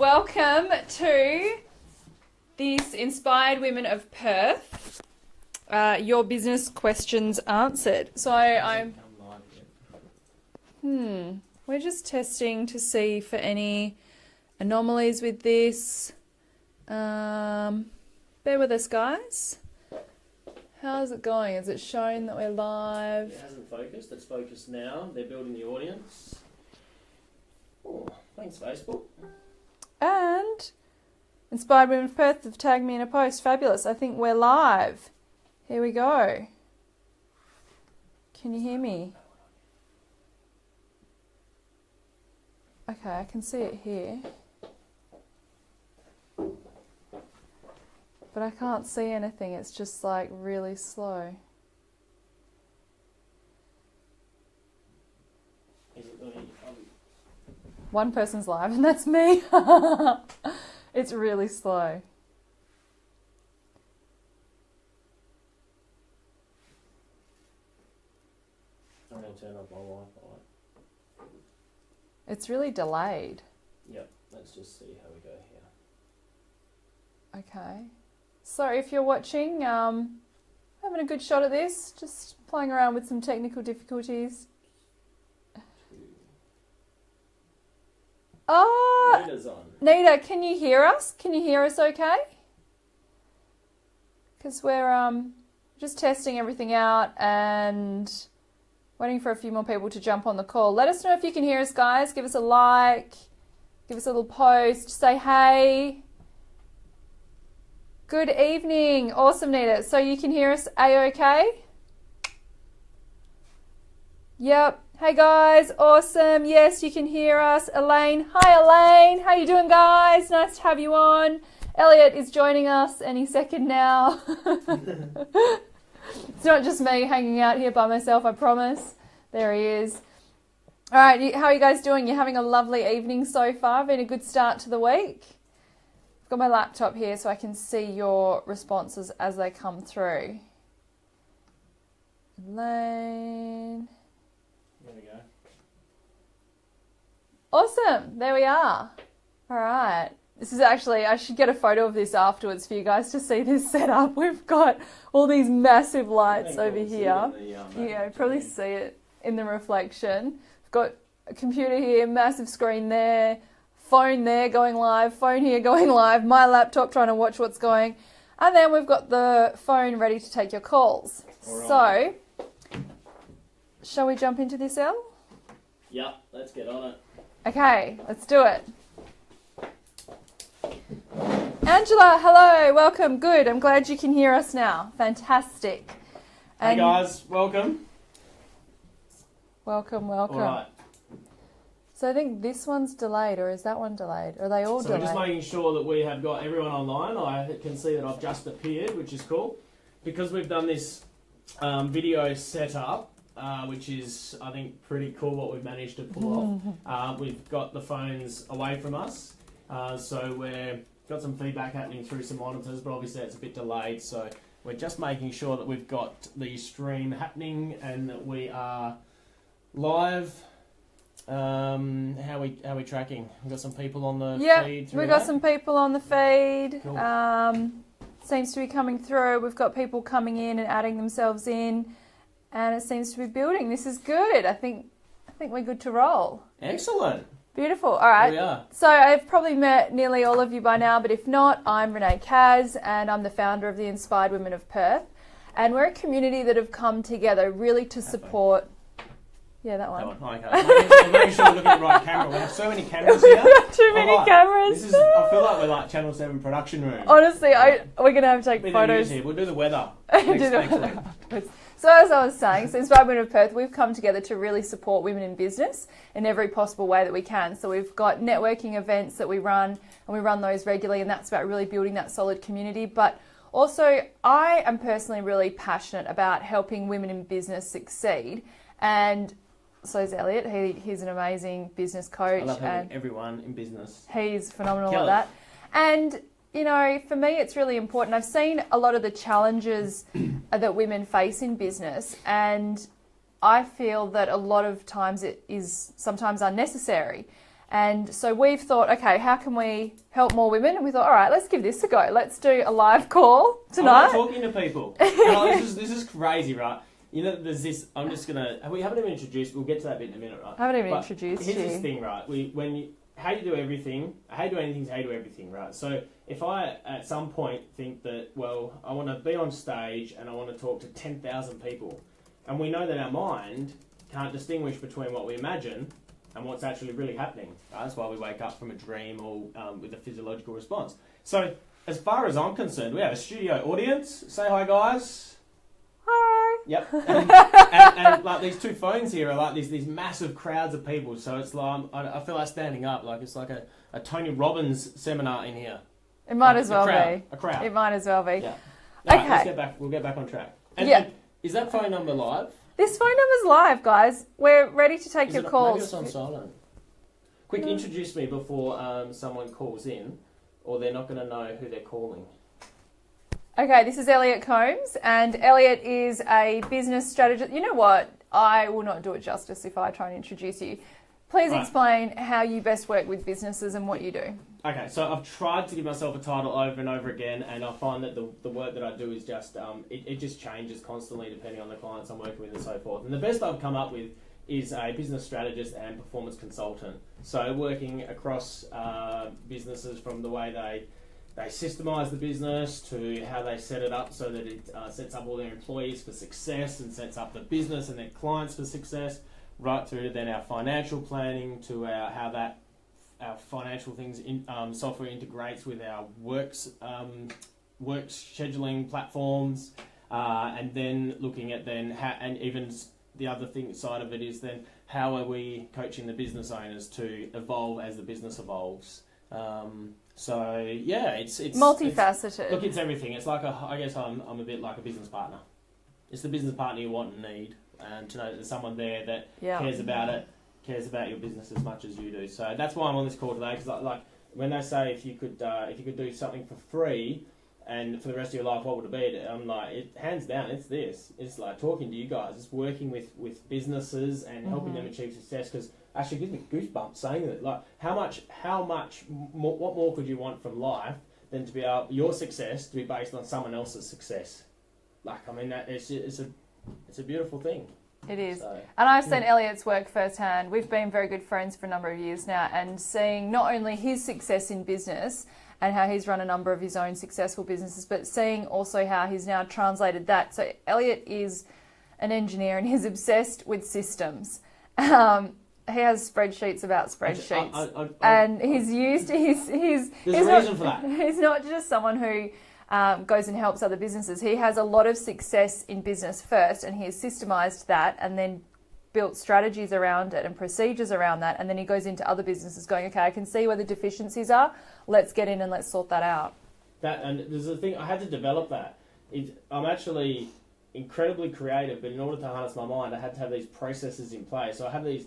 welcome to this Inspired Women of Perth. Your business questions answered. So we're just testing to see for any anomalies with this. Bear with us, guys. How's it going? Is it showing that we're live? It hasn't focused. It's focused now. They're building the audience. Oh, thanks, Facebook. And Inspired Women of Perth have tagged me in a post. Fabulous. I think we're live. Here we go. Can you hear me? Okay, I can see it here. But I can't see anything. It's just like really slow. Is it really? One person's live and that's me. It's really slow. I'm going to turn off my Wi-Fi. It's really delayed. Yep, let's just see how we go here. Okay. So if you're watching, having a good shot at this, just playing around with some technical difficulties. Oh, Nita's on. Nita, can you hear us? Can you hear us okay? Because we're just testing everything out and waiting for a few more people to jump on the call. Let us know if you can hear us, guys. Give us a like, give us a little post, say hey. Good evening. Awesome, Nita. So you can hear us A-okay? Yep. Hey guys, awesome. Yes, you can hear us. Elaine. Hi Elaine. How you doing, guys? Nice to have you on. Elliott is joining us any second now. It's not just me hanging out here by myself, I promise. There he is. All right, how are you guys doing? You're having a lovely evening so far. Been a good start to the week. I've got my laptop here so I can see your responses as they come through. Elaine. There we go. Awesome. There we are. All right. This is actually, I should get a photo of this afterwards for you guys to see this setup. We've got all these massive lights over here. Yeah, probably see it in the reflection. We've got a computer here, massive screen there, phone there going live, phone here going live, my laptop trying to watch what's going. And then we've got the phone ready to take your calls. Right. So, shall we jump into this, Elle? Yep, let's get on it. Okay, let's do it. Angela, hello, welcome. Good, I'm glad you can hear us now. Fantastic. Hey guys, welcome. Welcome. All right. So I think this one's delayed, or is that one delayed? Are they all delayed? So we're just making sure that we have got everyone online. I can see that I've just appeared, which is cool. Because we've done this video setup, which is, I think, pretty cool what we've managed to pull off. We've got the phones away from us, so we've got some feedback happening through some monitors, but obviously it's a bit delayed, so we're just making sure that we've got the stream happening and that we are live. How are we tracking? We've got some people on the feed through. We've got some people on the feed. Cool. Seems to be coming through. We've got people coming in and adding themselves in. And it seems to be building. This is good. I think we're good to roll. Excellent. Beautiful. All right. Here we are. So I've probably met nearly all of you by now, but if not, I'm Renee Kacz and I'm the founder of the Inspired Women of Perth. And we're a community that have come together really to support... Yeah, that one. Okay. I'm making sure we're looking at the right camera. We have so many cameras here. We've got too many cameras. I feel like we're like Channel 7 production room. Honestly, we're going to have to take photos. Here. We'll do the weather. So as I was saying, so Inspired Women of Perth, we've come together to really support women in business in every possible way that we can. So we've got networking events that we run, and we run those regularly, and that's about really building that solid community. But also, I am personally really passionate about helping women in business succeed. And so is Elliott. He's an amazing business coach. I love having everyone in business. He's phenomenal at that. And you know, for me, it's really important. I've seen a lot of the challenges that women face in business, and I feel that a lot of times it is sometimes unnecessary. And so we've thought, okay, how can we help more women? And we thought, all right, let's give this a go. Let's do a live call tonight. I'm talking to people. This is crazy, right? You know, there's this. I'm just gonna. We haven't even introduced. We'll get to that bit in a minute, right? I haven't even introduced you. Here's this thing, right? How you do everything. How you do anything is how you do everything, right? So if I at some point think that, well, I want to be on stage and I want to talk to 10,000 people, and we know that our mind can't distinguish between what we imagine and what's actually really happening. Right? That's why we wake up from a dream or with a physiological response. So, as far as I'm concerned, we have a studio audience. Say hi, guys. Hi. Yep. And like these two phones here are like these massive crowds of people. So it's like I feel like standing up. Like it's like a Tony Robbins seminar in here. It might as well be. A crowd. It might as well be. Yeah. Okay. Right, let's get back. We'll get back on track. And is that phone number live? This phone number's live, guys. We're ready to take your calls. Maybe it's on silent. Quick, introduce me before someone calls in, or they're not going to know who they're calling. Okay, this is Elliott Combes, and Elliott is a business strategist. You know what? I will not do it justice if I try and introduce you. Please explain how you best work with businesses and what you do. Okay, so I've tried to give myself a title over and over again, and I find that the work that I do is just, it just changes constantly depending on the clients I'm working with and so forth. And the best I've come up with is a business strategist and performance consultant. So working across businesses from the way they systemise the business to how they set it up so that it sets up all their employees for success and sets up the business and their clients for success, right through to then our financial planning to our financial things software integrates with our work scheduling platforms, and then looking at then how, and even the other side of it is then how are we coaching the business owners to evolve as the business evolves. So yeah, it's multifaceted. Look, it's everything. It's like I guess I'm a bit like a business partner. It's the business partner you want and need, and to know that there's someone there that cares about it, cares about your business as much as you do. So that's why I'm on this call today, because like when they say if you could do something for free and for the rest of your life, what would it be? I'm like, hands down, it's this. It's like talking to you guys. It's working with businesses and helping them achieve success, because actually gives me goosebumps saying it. Like how much more, what more could you want from life than to be your success to be based on someone else's success? Like, I mean, it's a beautiful thing. It is. So, and I've seen Elliott's work firsthand. We've been very good friends for a number of years now, and seeing not only his success in business and how he's run a number of his own successful businesses, but seeing also how he's now translated that. So Elliott is an engineer and he's obsessed with systems. He has spreadsheets about spreadsheets, and he's used his. There's a reason for that. He's not just someone who goes and helps other businesses. He has a lot of success in business first, and he has systemised that, and then built strategies around it and procedures around that, and then he goes into other businesses, going, okay, I can see where the deficiencies are. Let's get in and let's sort that out. And there's a thing I had to develop that. I'm actually incredibly creative, but in order to harness my mind, I had to have these processes in place. So I have these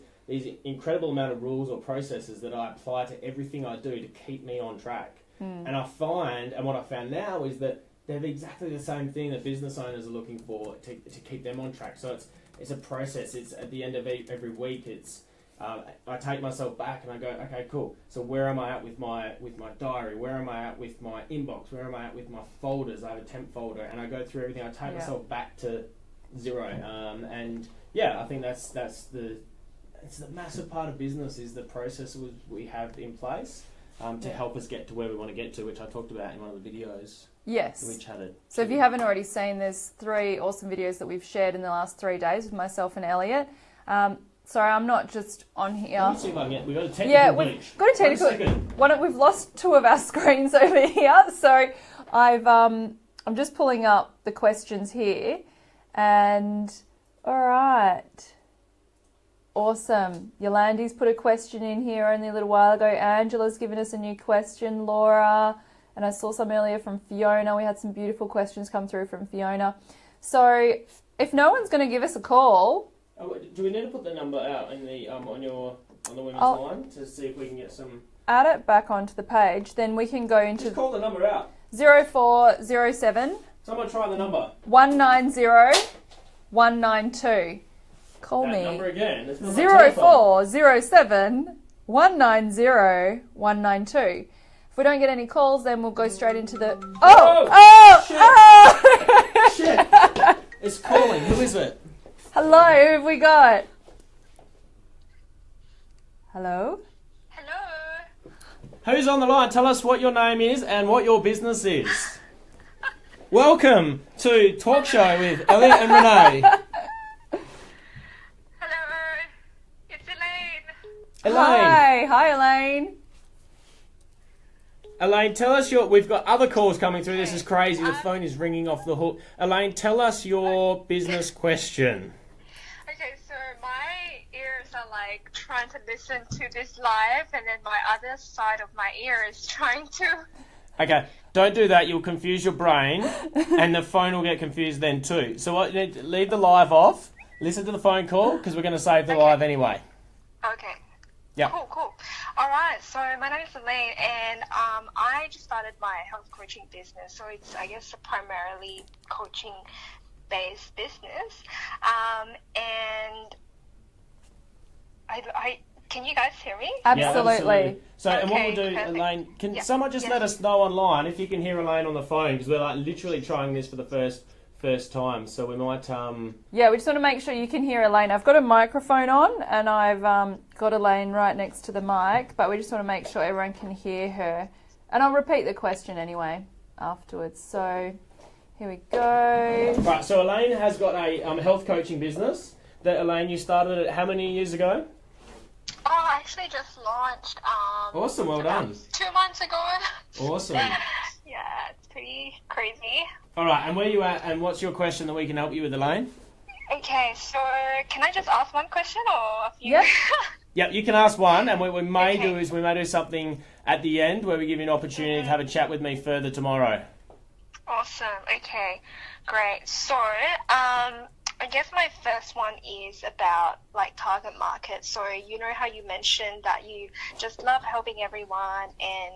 incredible amount of rules or processes that I apply to everything I do to keep me on track. And what I found now is that they're exactly the same thing that business owners are looking for to keep them on track. So it's a process. It's at the end of every week. It's I take myself back and I go, okay, cool. So where am I at with my diary? Where am I at with my inbox? Where am I at with my folders? I have a temp folder, and I go through everything. I take myself back to zero. And yeah, I think that's the massive part of business is the processes we have in place to help us get to where we want to get to, which I talked about in one of the videos. Yes. We chatted. So if you haven't already seen, there's 3 awesome videos that we've shared in the last 3 days with myself and Elliott. Sorry, I'm not just on here. Let me see if I can get. We've got a technical glitch. We've got a technical. We've lost 2 of our screens over here, so I'm just pulling up the questions here, and all right. Awesome. Yolandi's put a question in here only a little while ago. Angela's given us a new question. Laura, and I saw some earlier from Fiona. We had some beautiful questions come through from Fiona. So if no one's going to give us a call... do we need to put the number out in the on the women's line to see if we can get some... Add it back onto the page, then we can go into... Just call the number out. 0407... Someone try the number. 190 192. Call that me. Number again. 0407 190 192. If we don't get any calls, then we'll go straight into the... Shit. It's calling. Who is it? Hello, who have we got? Hello? Hello. Who's on the line? Tell us what your name is and what your business is. Welcome to Talk Show with Elliott and Renee. Hello. It's Elaine. Elaine. Hi, Elaine. Elaine, tell us we've got other calls coming through. This is crazy. The phone is ringing off the hook. Elaine, tell us your business question. Okay, so my ears are like trying to listen to this live, and then my other side of my ear is trying to... Okay, don't do that. You'll confuse your brain, and the phone will get confused then too. So what? Leave the live off. Listen to the phone call because we're going to save the live anyway. Okay. Yeah. Cool. All right. So my name is Elaine, and I just started my health coaching business. So it's, I guess, a primarily coaching-based business. And I can you guys hear me? Absolutely. Yeah, absolutely. So, Okay, and what we'll do, perfect. Elaine, can someone just let us know online if you can hear Elaine on the phone, because we're like literally trying this for the first time. So we might. Yeah, we just want to make sure you can hear Elaine. I've got a microphone on, and I've got Elaine right next to the mic, but we just want to make sure everyone can hear her. And I'll repeat the question anyway afterwards. So here we go. Right. So Elaine has got a health coaching business that, Elaine, you started it how many years ago? Oh, I actually just launched. Awesome. Well done. 2 months ago. Awesome. Yeah, it's pretty crazy. All right. And where you at? And what's your question that we can help you with, Elaine? Okay, so can I just ask one question or a few? Yep. Yep, you can ask one, and what we may Okay. do is we may do something at the end where we give you an opportunity to have a chat with me further tomorrow. Awesome. Okay, great. So, I guess my first one is about like target market. So, you know how you mentioned that you just love helping everyone, and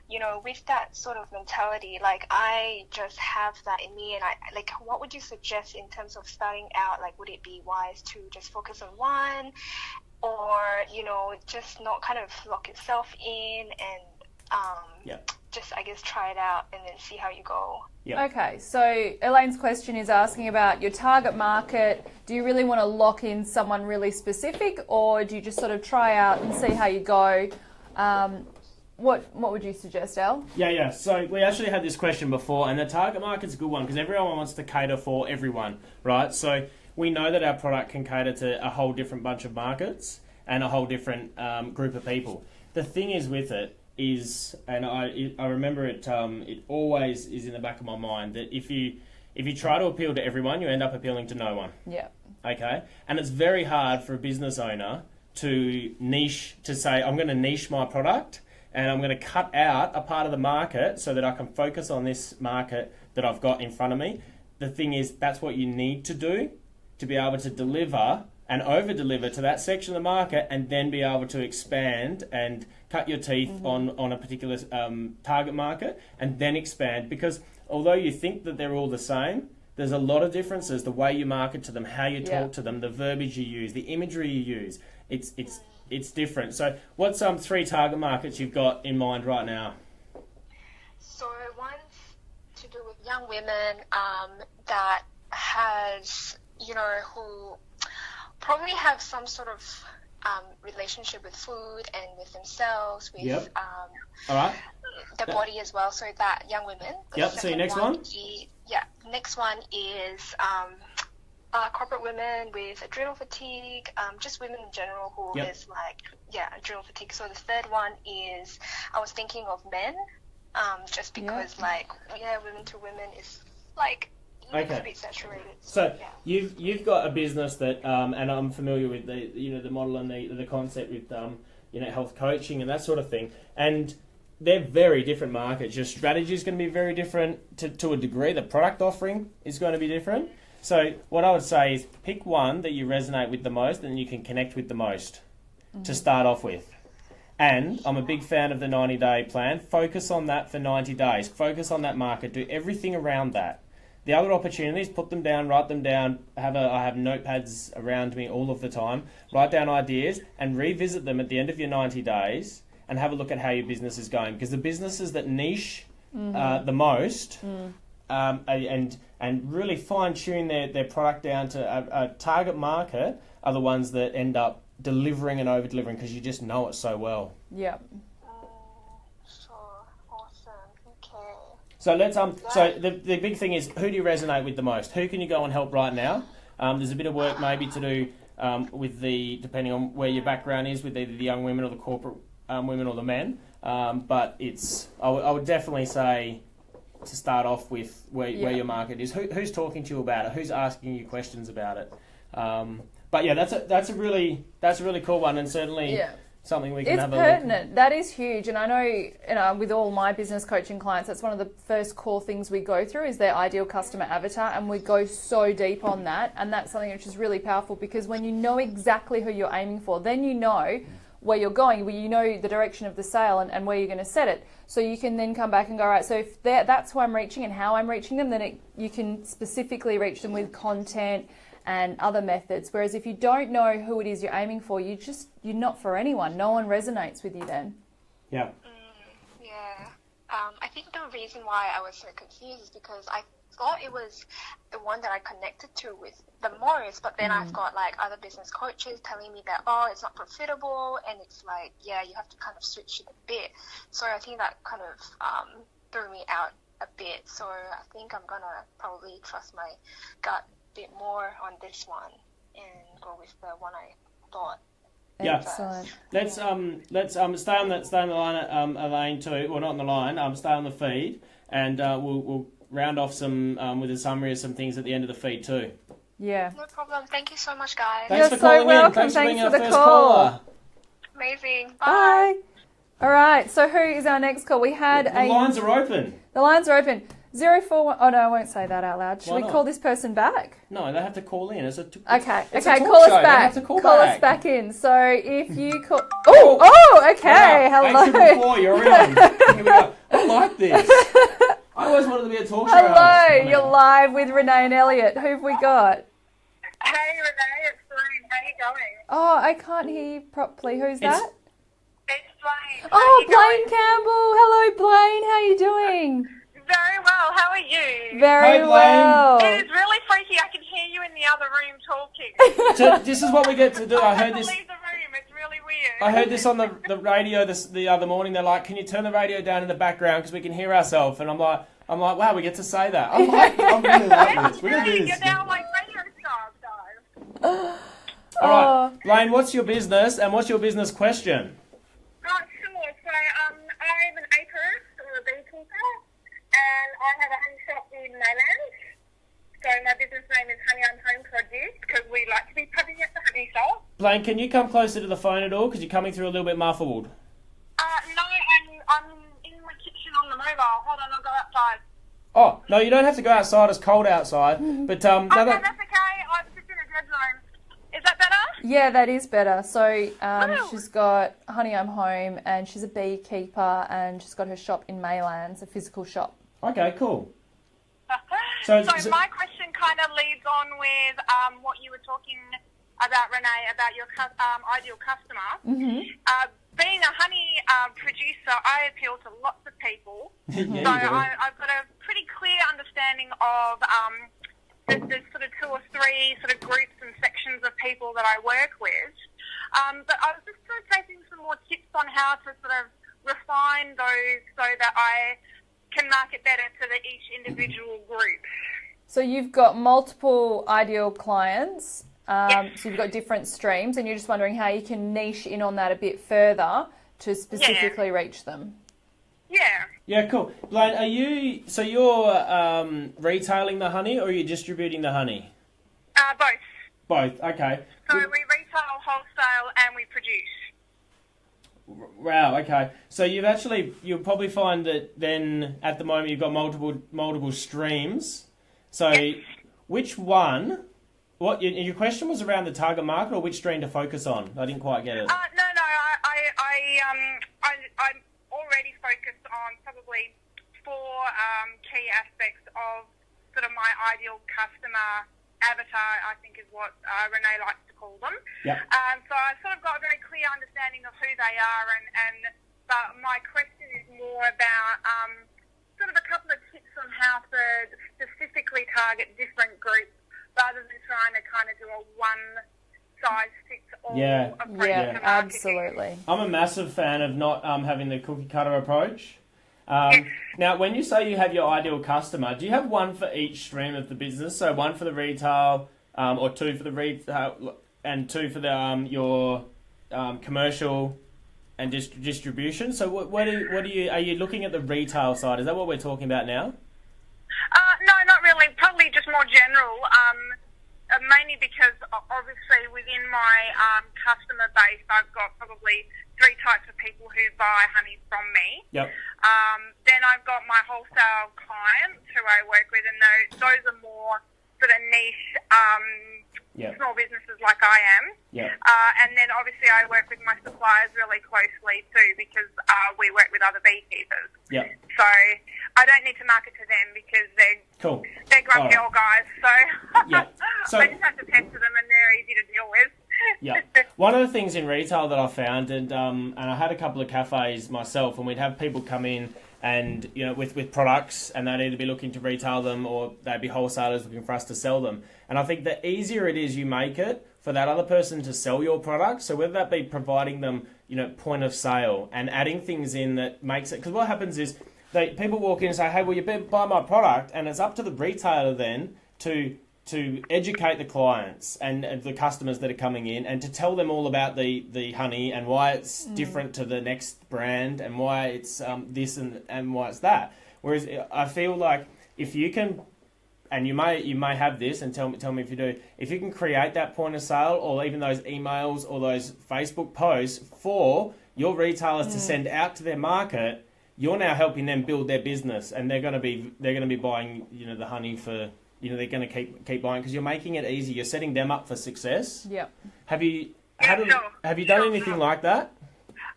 you know, with that sort of mentality, like I just have that in me, and I like, what would you suggest in terms of starting out? Like, would it be wise to just focus on one, or you know, just not kind of lock yourself in and just, I guess, try it out and then see how you go. Yep. Okay, so Elaine's question is asking about your target market. Do you really want to lock in someone really specific, or do you just sort of try out and see how you go? What would you suggest, El? Yeah. So we actually had this question before, and the target market's a good one because everyone wants to cater for everyone, right? So we know that our product can cater to a whole different bunch of markets and a whole different group of people. The thing is with it is, and I remember it, it always is in the back of my mind that if you try to appeal to everyone, you end up appealing to no one. Yeah. Okay? And it's very hard for a business owner to say, I'm going to niche my product and I'm going to cut out a part of the market so that I can focus on this market that I've got in front of me. The thing is, that's what you need to do to be able to deliver and over-deliver to that section of the market, and then be able to expand and cut your teeth on a particular target market, and then expand. Because although you think that they're all the same, there's a lot of differences. The way you market to them, how you talk to them, the verbiage you use, the imagery you use. It's different. So what's 3 target markets you've got in mind right now? So one's to do with young women that has, you know, who probably have some sort of relationship with food and with themselves, with All right. the body as well. So that young women. Yep. So your next one? Next one is corporate women with adrenal fatigue, just women in general who is like, adrenal fatigue. So the third one is, I was thinking of men, just because like, women to women is like, it's a bit saturated. So you've got a business that, and I'm familiar with the model and the concept with health coaching and that sort of thing, and they're very different markets. Your strategy is going to be very different to a degree. The product offering is going to be different. So what I would say is pick one that you resonate with the most and you can connect with the most to start off with. And I'm a big fan of the 90-day plan. Focus on that for 90 days. Focus on that market. Do everything around that. the other opportunities, put them down, write them down. I have notepads around me all of the time. Write down ideas and revisit them at the end of your 90 days and have a look at how your business is going. Because the businesses that niche the most and really fine-tune their product down to a target market are the ones that end up delivering and over-delivering because you just know it so well. Yep. Sure. Awesome. Okay. So let's so the big thing is, who do you resonate with the most? Who can you go and help right now? There's a bit of work maybe to do with depending on where your background is, with either the young women or the corporate women or the men. But I would definitely say to start off with where your market is. Who's talking to you about it? Who's asking you questions about it? But yeah, that's a really cool one, and certainly something we can have a look. It's pertinent. That is huge, and I know, with all my business coaching clients, that's one of the first core things we go through is their ideal customer avatar, and we go so deep on that, and that's something which is really powerful because when you know exactly who you're aiming for, then you know where you're going, where you know the direction of the sale and where you're going to set it. So you can then come back and go, right, so if that's who I'm reaching and how I'm reaching them, then you can specifically reach them with content and other methods. Whereas if you don't know who it is you're aiming for, you're not for anyone. No one resonates with you then. Yeah. Yeah. I think the reason why I was so confused is because I thought it was the one that I connected to with the most, but then I've got like other business coaches telling me that, it's not profitable, and it's like, you have to kind of switch it a bit. So I think that kind of threw me out a bit. So I think I'm going to probably trust my gut a bit more on this one and go with the one I thought. Yeah. Excellent. Let's stay on the line, Elaine, too. Well, not on the line. Stay on the feed, and we'll round off some with a summary of some things at the end of the feed too. Yeah. No problem. Thank you so much, guys. Thanks You're for calling so welcome. in. Thanks for being our the first call. caller. Amazing. Bye. All right. So who is our next call? We had The lines are open. The lines are open. 041. Oh no, I won't say that out loud. Should we call this person back? No, they have to call in. It's a okay. It's okay. a talk Call show. us back. They have to call us back in. So if you call. Oh. Okay. Wow. Hello. 874, you're in. Here we go. I like this. I always wanted to be a talk show host. Hello. You're live with Renee and Elliott. Who've we got? Hey Renee, it's Blaine. How you going? Oh, I can't hear you properly. Who's that? It's Blaine. Oh, Blaine Campbell. Hello, Blaine. How you doing? Very well. How are you? Very Hey, Blaine. well. It is really freaky. I can hear you in the other room talking. So this is what we get to do. I I heard have to this. leave the room. It's really weird. I heard this on the radio the other morning. They're like, "Can you turn the radio down in the background because we can hear ourselves?" And I'm like, wow, we get to say that. I really like this. We're gonna do this. You're now like radio stars, guys. All right, Blaine, what's your business and what's your business question? Sure. So I'm an apiarist or a beekeeper, and I have a honey shop in Mayland. So my business name is Honey on Home Produce because we like to be pubbing at the honey shop. Blaine, can you come closer to the phone at all? Because you're coming through a little bit muffled. No, I'm in my kitchen on the mobile. Hold on, I'll go outside. Oh, no, you don't have to go outside. It's cold outside. But No, that's okay. I'm just in a dead zone. Is that better? Yeah, that is better. So she's got Honey I'm Home and she's a beekeeper and she's got her shop in Maylands, a physical shop. Okay, cool. So my question kind of leads on with what you were talking about, Renee, about your ideal customer. Mm-hmm. Being a honey producer, I appeal to lots of people. Yeah, you So do. I've got a pretty clear understanding of there's sort of 2 or 3 sort of groups and sections of people that I work with. But I was just sort of taking some more tips on how to sort of refine those so that I can market better to each individual group. So you've got multiple ideal clients. Yes. So you've got different streams and you're just wondering how you can niche in on that a bit further to specifically reach them. Yeah. Yeah, cool. Blaine, you're retailing the honey or are you distributing the honey? Both. Both, okay. So we retail, wholesale, and we produce. Wow, okay. So you'll probably find that then at the moment you've got multiple streams. So which one? What your question was around the target market or which stream to focus on? I didn't quite get it. No. I'm already focused on probably 4 key aspects of sort of my ideal customer avatar, I think is what Renee likes to call them. Yep. So I sort of got a very clear understanding of who they are, but my question is more about sort of a couple of tips on how to specifically target different groups rather than trying to kind of do a one-size-fits-all approach to marketing. Absolutely. I'm a massive fan of not having the cookie-cutter approach. Now, when you say you have your ideal customer, do you have one for each stream of the business? So one for the retail, or two for the retail, and two for the your commercial and distribution. So what are you looking at the retail side? Is that what we're talking about now? No, not really. Probably just more general. Mainly because obviously within my customer base, I've got probably 3 types of people who buy honey from me. Yep. Then I've got my wholesale clients who I work with, and those are more sort of niche small businesses like I am. Yep. And then obviously I work with my suppliers really closely too, because we work with other beekeepers. Yep. So I don't need to market to them because they're cool. They're grumpy old guys. So, so I just have to pester them, and they're easy to deal with. Yeah. One of the things in retail that I found, and I had a couple of cafes myself, and we'd have people come in and, you know, with products, and they'd either be looking to retail them or they'd be wholesalers looking for us to sell them. And I think the easier it is you make it for that other person to sell your product, so whether that be providing them, you know, point of sale and adding things in that makes it, because what happens is people walk in and say, hey, well, you better buy my product, and it's up to the retailer then to educate the clients and the customers that are coming in, and to tell them all about the honey and why it's different to the next brand, and why it's this and why it's that. Whereas I feel like if you can, and you may have this, and tell me if you do, if you can create that point of sale, or even those emails or those Facebook posts for your retailers to send out to their market, you're now helping them build their business, and they're going to be buying, you know, the honey for, you know, they're going to keep buying, because you're making it easy. You're setting them up for success. Yep. Have you done anything like that?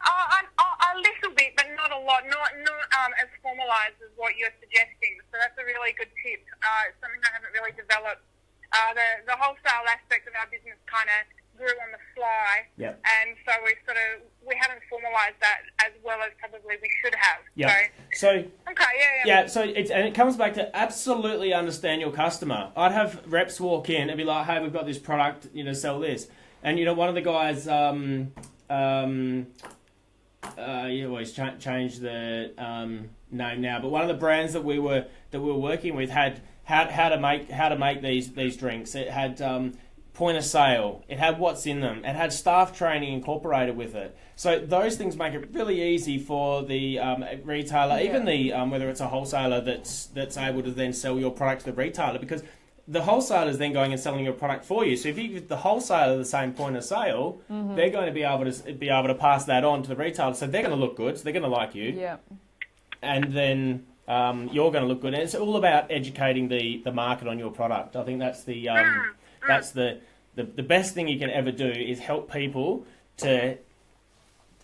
A little bit, but not a lot. Not as formalised as what you're suggesting. So that's a really good tip. It's something I haven't really developed. The wholesale aspect of our business kind of grew on the fly. Yep. And so we haven't formalised that as well as probably we should have. Yeah. So okay, yeah. So it comes back to absolutely understand your customer. I'd have reps walk in and be like, hey, we've got this product, you know, sell this. And you know, one of the guys, he's changed the name now, but one of the brands that we were working with had how to make these drinks. It had point of sale. It had what's in them. It had staff training incorporated with it. So those things make it really easy for the retailer, even the whether it's a wholesaler that's able to then sell your product to the retailer, because the wholesaler is then going and selling your product for you. So if you give the wholesaler the same point of sale, they're going to be able to pass that on to the retailer. So they're going to look good. So they're going to like you. Yeah. And then you're going to look good. And it's all about educating the market on your product. I think that's the best thing you can ever do, is help people to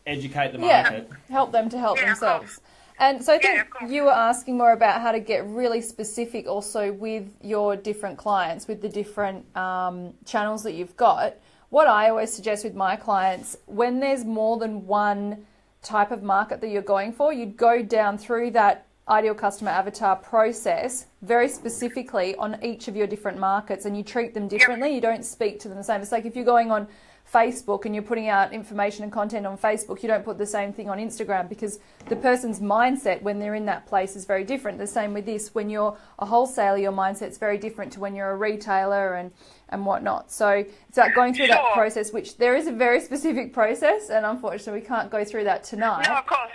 educate the market. Yeah, help them to help themselves. And so I think you were asking more about how to get really specific also with your different clients, with the different channels that you've got. What I always suggest with my clients, when there's more than one type of market that you're going for, you'd go down through that ideal customer avatar process very specifically on each of your different markets, and you treat them differently. You don't speak to them the same. It's like if you're going on Facebook and you're putting out information and content on Facebook, you don't put the same thing on Instagram, because the person's mindset when they're in that place is very different. The same with this. When you're a wholesaler, your mindset's very different to when you're a retailer and whatnot. So it's about going through that process, which there is a very specific process, and unfortunately we can't go through that tonight. No, of course.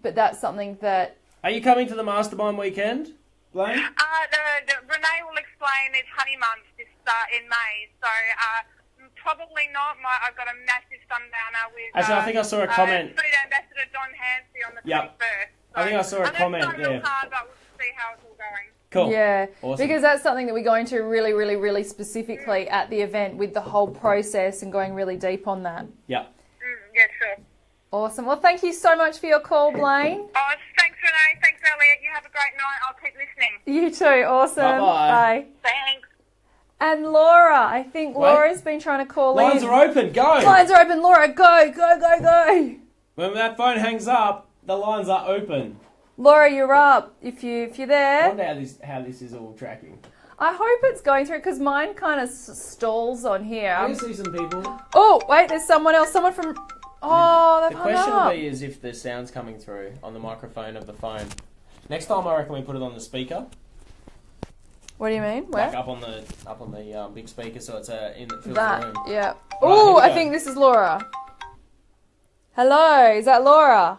But that's something that... Are you coming to the Mastermind weekend, Blaine? Renee will explain. It's honey month in May, so... probably not. I've got a massive sundowner with... Actually, I think I saw a comment. Food Ambassador Don Hansey on the 21st. So I think I saw a comment there. Hard, but we'll see how it's all going. Cool. Yeah, awesome. Because that's something that we go into really, really, really specifically at the event, with the whole process and going really deep on that. Yeah. Yeah, sure. Awesome. Well, thank you so much for your call, Blaine. Oh, thanks, Renee. Thanks, Elliott. You have a great night. I'll keep listening. You too. Awesome. Bye-bye. Bye. Thanks. And Laura, I think Wait. Laura's been trying to call Lines in. are open. Go. Lines are open. Laura, go, go, go, go. When that phone hangs up, the lines are open. Laura, you're up. If you're I there, wonder how this is all tracking. I hope it's going through because mine kind of stalls on here. Can you see some people? Oh, wait, there's someone else. Someone from... Oh, The they've hung question up. will be is if the sound's coming through on the microphone of the phone. Next time, I reckon we put it on the speaker, What do you mean? like Where? up on the big speaker, so it's in it fills the That, room. yeah. Right, Oh, here we I go. think this is Laura. Hello, is that Laura?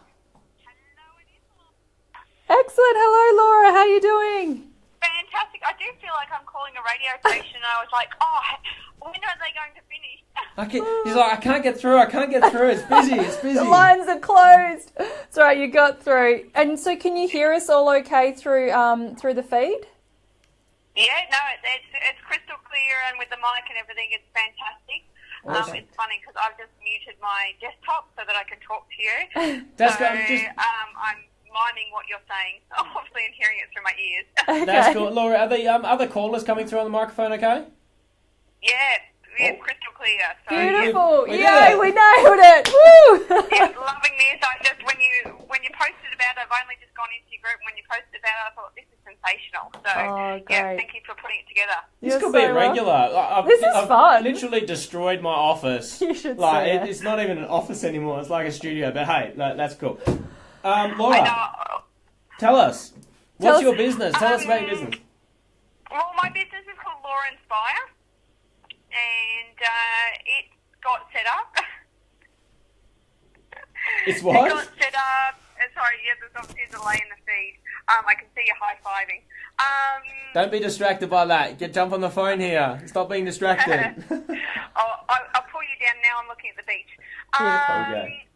Excellent. Hello, Laura. How you doing? Fantastic. I do feel like I'm calling a radio station and I was like, oh, when are they going to finish? He's like, I can't get through. It's busy. It's busy. The lines are closed. It's all right, you got through. And so can you hear us all okay through the feed? Yeah, no, it's crystal clear, and with the mic and everything, it's fantastic. Awesome. It's funny because I've just muted my desktop so that I can talk to you. That's so, good. I'm miming what you're saying, obviously, and hearing it through my ears. That's cool. Laura, are the other callers coming through on the microphone okay? Yeah, crystal clear. So, Beautiful. We did Yay, it. we nailed it. Woo! yeah, loving this. I just when you posted about it, I've only just gone into your group. When you posted about it, I thought this is sensational. So Oh, yeah, great. thank you for putting it together. This You're could be so a regular. This is I've fun. literally destroyed my office. You should like say it. it's not even an office anymore. It's like a studio. But hey, that's cool. I Laura, know. tell us. Tell What's us- your business? Tell us about your business. Well, my business is called Law Inspire, and it got set up. It's It what? got set up. Sorry, yeah, there's obviously a delay in the feed. I can see you high-fiving. Don't be distracted by that. Jump on the phone here. Stop being distracted. I'll pull you down now. I'm looking at the beach. Beautiful. Okay.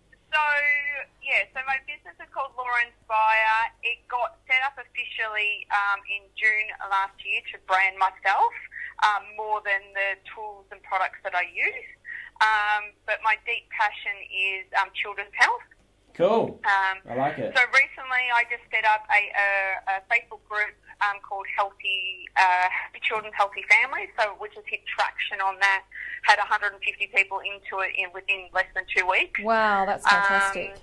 So my business is called Law Inspire. It got set up officially in June last year to brand myself more than the tools and products that I use. But my deep passion is children's health. Cool. I like it. So recently I just set up a Facebook group called Healthy Children, Healthy Families, which has hit traction on that, had 150 people into it within less than 2 weeks. Wow, that's fantastic.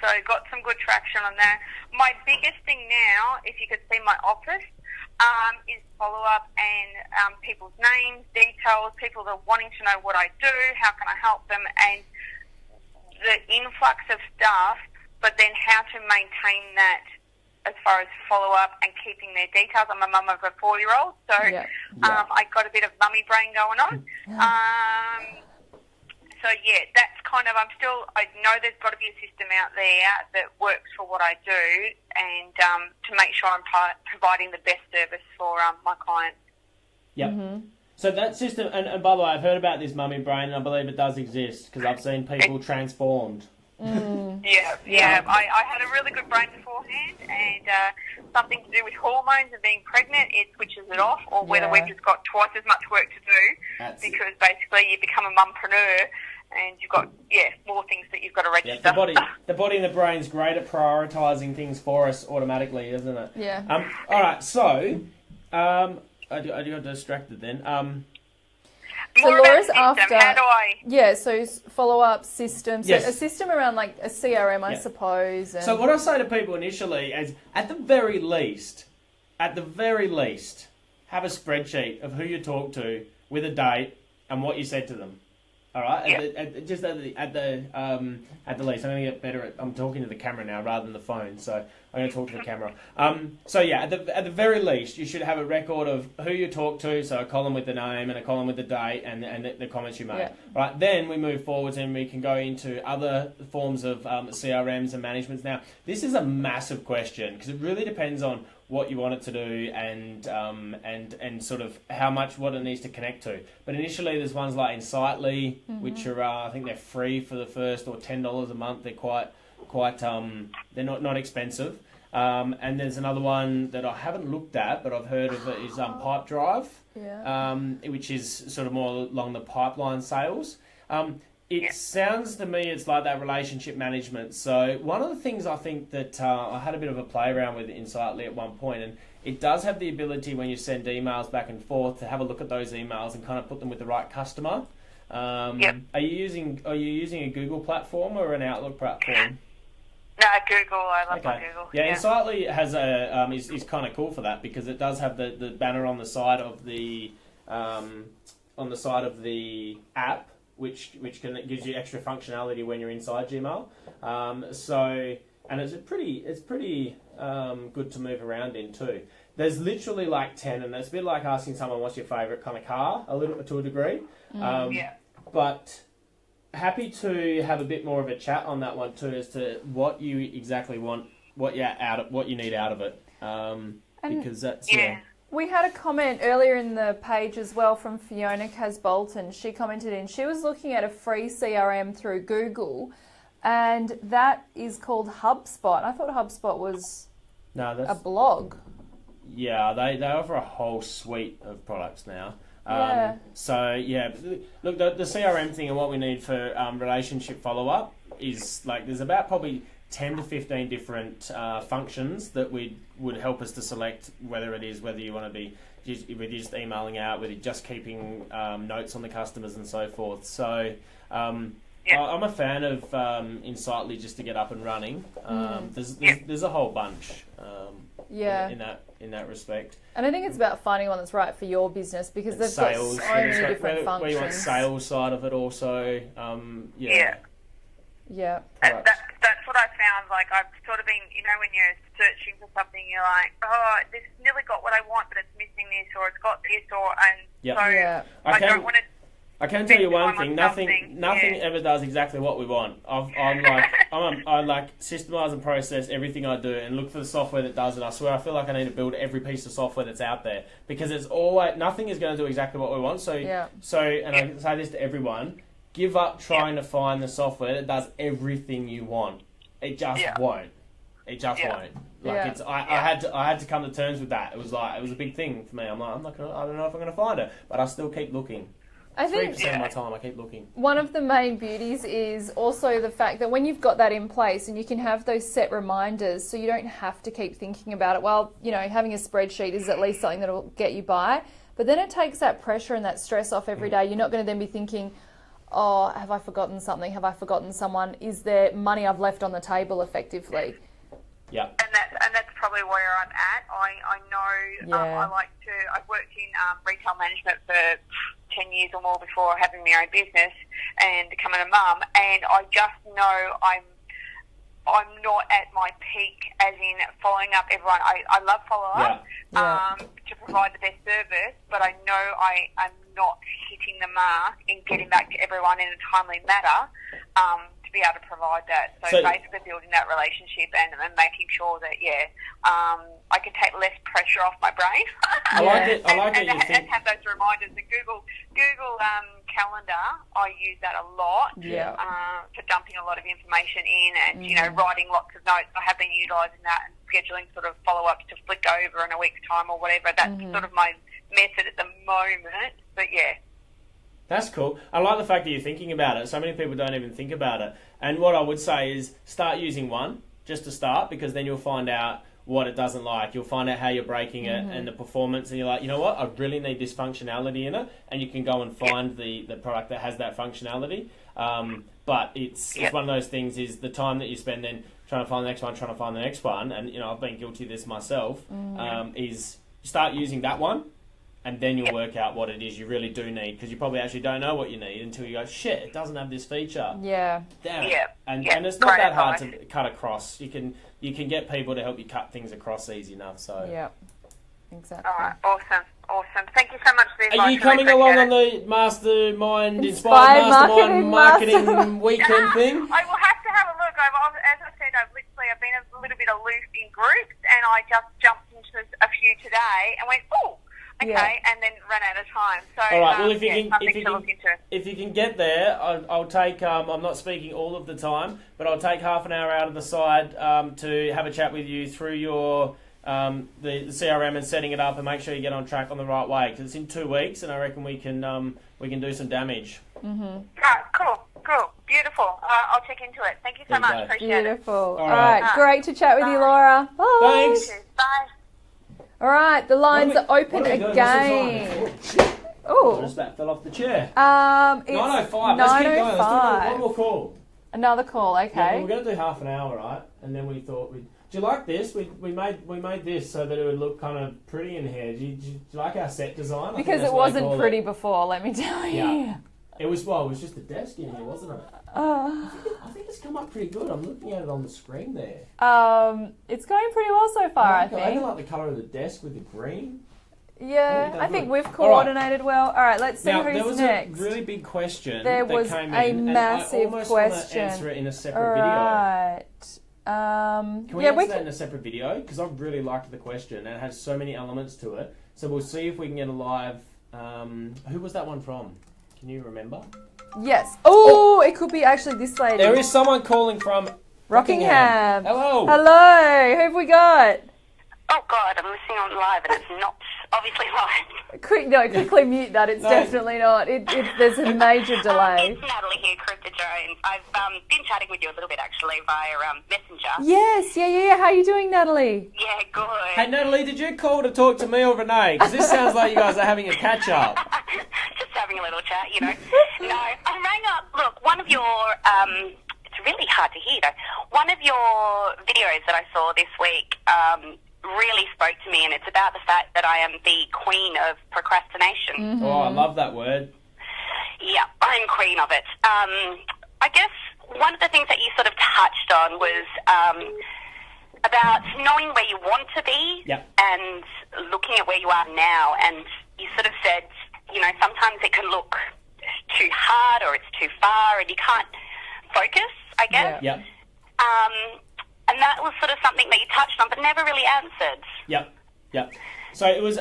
So got some good traction on that. My biggest thing now, if you could see my office, is follow-up and people's names, details, people that are wanting to know what I do, how can I help them, and the influx of staff, but then how to maintain that as far as follow-up and keeping their details. I'm a mum of a 4-year-old, so Yeah. I got a bit of mummy brain going on. So yeah, that's kind of, I know there's got to be a system out there that works for what I do, and to make sure I'm providing the best service for my clients. Yep. Mm-hmm. So that system, and by the way, I've heard about this mummy brain, and I believe it does exist because I've seen people transformed. Yeah. I had a really good brain beforehand, and something to do with hormones and being pregnant, it switches it off, or whether we've just got twice as much work to do, because basically you become a mumpreneur, and you've got more things that you've got to register. Yeah, the body and the brain's great at prioritising things for us automatically, isn't it? Yeah. All right. So, I got distracted then. So More about Laura's system. after... How do I... Yeah, so follow-up systems. Yes. So a system around like a CRM, I suppose. And... So what I say to people initially is, at the very least, have a spreadsheet of who you talk to with a date and what you said to them. All right, at the least, I'm going to get better at. I'm talking to the camera now rather than the phone, so I'm going to talk to the camera. So yeah, at the very least, you should have a record of who you talk to, so a column with the name and a column with the date and the comments you made. Yeah. Right, then we move forwards and we can go into other forms of CRMs and managements. Now, this is a massive question because it really depends on what you want it to do and sort of what it needs to connect to. But initially, there's ones like Insightly, which are I think they're free for the first, or $10 a month. They're quite they're not expensive. And there's another one that I haven't looked at, but I've heard of it, is Pipedrive, which is sort of more along the pipeline sales. It sounds to me it's like that relationship management. So one of the things I think that I had a bit of a play around with Insightly at one point, and it does have the ability when you send emails back and forth to have a look at those emails and kind of put them with the right customer. Are you using a Google platform or an Outlook platform? No, Google. I love my Google. Yeah, Insightly has is kind of cool for that because it does have the banner on the side of the app, which gives you extra functionality when you're inside Gmail. And it's pretty good to move around in too. There's literally like 10, and it's a bit like asking someone what's your favourite kind of car, a little to a degree. But happy to have a bit more of a chat on that one too, as to what you exactly want, what you need out of it, because that's We had a comment earlier in the page as well from Fiona Casbolton. She commented in, she was looking at a free CRM through Google, and that is called HubSpot. I thought HubSpot was a blog. Yeah, they offer a whole suite of products now. So, look, the CRM thing and what we need for relationship follow-up is, like, there's about probably 10 to 15 different functions that would help us to select whether you want to be just emailing out, whether you're just keeping notes on the customers and so forth. So I'm a fan of Insightly just to get up and running. There's a whole bunch in that respect. And I think it's about finding one that's right for your business, because they've got so many different functions. Where you want sales side of it also. That's what I found. Like, I've sort of been, when you're searching for something, you're like, oh, this nearly got what I want, but it's missing this, or it's got this, I don't want to. I can tell you one thing: nothing ever does exactly what we want. I like systemize and process everything I do, and look for the software that does it. I swear, I feel like I need to build every piece of software that's out there, because it's always nothing is going to do exactly what we want. I say this to everyone: give up trying to find the software that does everything you want. It just won't. It just won't. Like I had to come to terms with that. It was a big thing for me. I don't know if I'm going to find it, but I still keep looking. I think 3% of my time I keep looking. One of the main beauties is also the fact that when you've got that in place and you can have those set reminders, so you don't have to keep thinking about it. Well, having a spreadsheet is at least something that will get you by, but then it takes that pressure and that stress off every day. You're not going to then be thinking, oh, have I forgotten something? Have I forgotten someone? Is there money I've left on the table effectively? Yeah. And that's probably where I'm at. I know I've worked in retail management for 10 years or more before having my own business and becoming a mum, and I just know I'm not at my peak as in following up everyone. I love follow-up to provide the best service, but I know I'm not hitting the mark in getting back to everyone in a timely manner to be able to provide that. So basically building that relationship and making sure that, I can take less pressure off my brain. I like it. And have those reminders. The Google Calendar, I use that a lot for dumping a lot of information in and, writing lots of notes. I have been utilising that and scheduling sort of follow-ups to flick over in a week's time or whatever. That's sort of my method at the moment. But, that's cool. I like the fact that you're thinking about it. So many people don't even think about it. And what I would say is start using one just to start, because then you'll find out what it doesn't like. You'll find out how you're breaking it and the performance, and you're like, you know what, I really need this functionality in it, and you can go and find the product that has that functionality. But it's one of those things, is the time that you spend then trying to find the next one, and I've been guilty of this myself, is start using that one, and then you'll work out what it is you really do need, because you probably actually don't know what you need until you go, shit, it doesn't have this feature. Yeah. Damn it. And it's not that hard to cut across. You can get people to help you cut things across easy enough. So. Yeah. Exactly. All right. Awesome. Thank you so much for the advice. Are you coming along on the Mastermind Inspired Marketing Weekend thing? I will have to have a look. As I said, I've been a little bit aloof in groups, and I just jumped into a few today and went, oh. Okay, and then ran out of time. So, all right. Well, if you can get there, I'll take. I'm not speaking all of the time, but I'll take half an hour out of the side to have a chat with you through your the CRM and setting it up, and make sure you get on track on the right way, because it's in 2 weeks, and I reckon we can do some damage. Right, cool. Cool. Beautiful. I'll check into it. Thank you so much. Appreciate Beautiful. it. All right. Great to chat with you, Laura. Bye. Thanks. Bye. All right. The lines are open again. Oh. I just about fell off the chair. It's 9:05. Let's keep going. Let's do one more call. Another call. Okay. Yeah, we're going to do half an hour, right? And then we thought we'd... Do you like this? We made this so that it would look kind of pretty in here. Do you like our set design? Because it wasn't pretty before, let me tell you. Yeah. It was just a desk in here, wasn't it? I think it's come up pretty good. I'm looking at it on the screen there. It's going pretty well so far, I think. I like the colour of the desk with the green. Yeah, I think we've coordinated well. All right, let's see now, who's there was next. a really big question There that was came a in, massive and I almost question. want to answer it in a separate All video. right. Can we answer that in a separate video? Because I really liked the question and it has so many elements to it. So we'll see if we can get a live... who was that one from? Can you remember? Yes. Oh, it could be actually this lady. There is someone calling from Rockingham. Hello. Hello. Who have we got? Oh God, I'm listening on live and it's not obviously live. Quickly mute that. It's definitely not. There's a major delay. It's Natalie here, Crypto Jones. I've been chatting with you a little bit actually via Messenger. Yes, yeah. How are you doing, Natalie? Yeah, good. Hey Natalie, did you call to talk to me or Renee? Because this sounds like you guys are having a catch up. Just having a little chat, you know. No, I rang up. Look, one of your it's really hard to hear though. One of your videos that I saw this week really spoke to me, and it's about the fact that I am the queen of procrastination. Mm-hmm. Oh, I love that word. Yeah, I'm queen of it. I guess one of the things that you sort of touched on was about knowing where you want to be and looking at where you are now. And you sort of said, you know, sometimes it can look too hard or it's too far and you can't focus, I guess. Yeah. And that was sort of something that you touched on but never really answered. Yep. So it was,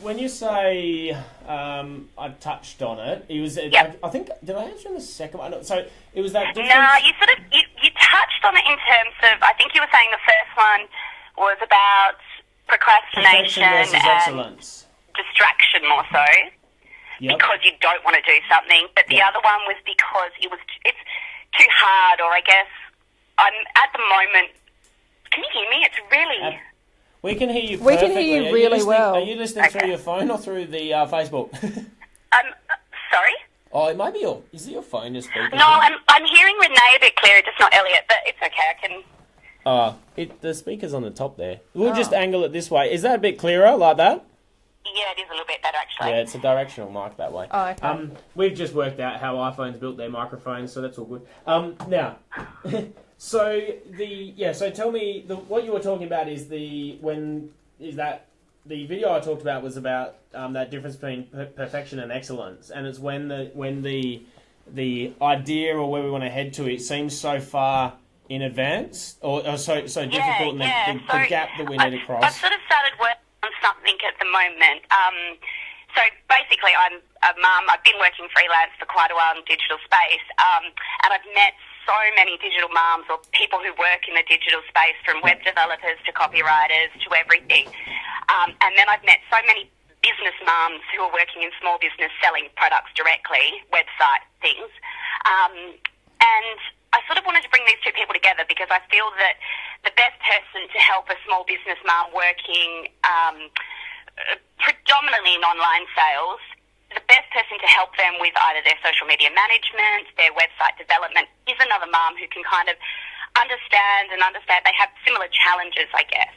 when you say I touched on it, it was. I think did I answer in the second one? So it was that difference. No, you sort of you touched on it in terms of. I think you were saying the first one was about procrastination versus and excellence. Distraction more so. Yep. Because you don't want to do something, but the other one was because it's too hard, or I guess I'm at the moment. Can you hear me? It's really. We can hear you perfectly. We can hear you really well. Are you listening through your phone or through the Facebook? Sorry? Oh, it might be is it your phone you're speaking? No, I'm hearing Renee a bit clearer, just not Elliott, but it's okay, I can... The speaker's on the top there. We'll just angle it this way. Is that a bit clearer, like that? Yeah, it is a little bit better, actually. Yeah, it's a directional mic that way. Oh, okay. We've just worked out how iPhones built their microphones, so that's all good. Now... So tell me what you were talking about is the video I talked about was about that difference between perfection and excellence, and it's when the idea or where we want to head to it seems so far in advance or so difficult, and the gap that we need to cross. I've sort of started working on something at the moment. So basically, I'm a mum. I've been working freelance for quite a while in the digital space, and I've met so many digital mums or people who work in the digital space, from web developers to copywriters to everything. And then I've met so many business mums who are working in small business selling products directly, website things. And I sort of wanted to bring these two people together because I feel that the best person to help a small business mum working predominantly in online sales, the best person to help them with either their social media management, their website development, is another mum who can kind of understand. They have similar challenges, I guess.